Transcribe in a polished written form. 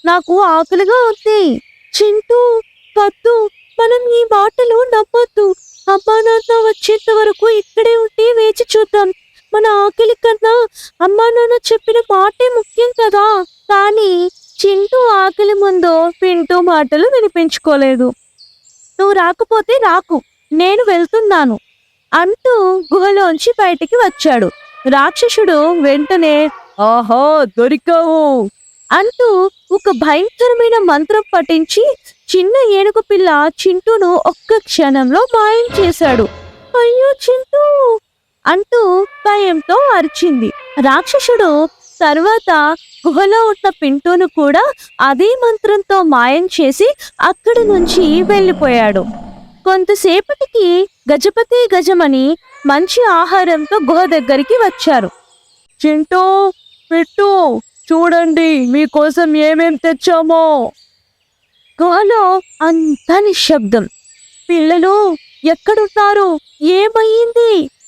నాకు ఆకలిగా ఉంది. చింటూ, వద్దు, మనం ఈ మాటలు నమ్మొద్దు. అమ్మా నాన్న వచ్చేంత వరకు ఇక్కడే ఉండి వేచి చూద్దాం. మన ఆకలి కన్నా అమ్మా నాన్న చెప్పిన మాటే ముఖ్యం కదా. కానీ చింటూ ఆకలి ముందు పింటూ మాటలు వినిపించుకోలేదు. నువ్వు రాకపోతే రాకు, నేను వెళ్తున్నాను అంటూ గుహలోంచి బయటికి వచ్చాడు. రాక్షసుడు వెంటనే ఆహా దొరికావు అంటూ ఒక భయంకరమైన మంత్రం పఠించి చిన్న ఏనుగు పిల్ల చింటూను ఒక్క క్షణంలో మాయం చేశాడు. అయ్యో చింటూ అంటూ భయంతో అరిచింది. రాక్షసుడు తర్వాత గుహలో ఉన్న పింటూను కూడా అదే మంత్రంతో మాయం చేసి అక్కడి నుంచి వెళ్ళిపోయాడు. కొంతసేపటికి గజపతి గజమని మంచి ఆహారంతో గుహ దగ్గరికి వచ్చారు. చింటూ, పిట్టు, చూడండి మీకోసం ఏమేం తెచ్చామో. గుహలో అంతా నిశ్శబ్దం. పిల్లలు ఎక్కడున్నారు? ఏమయ్యింది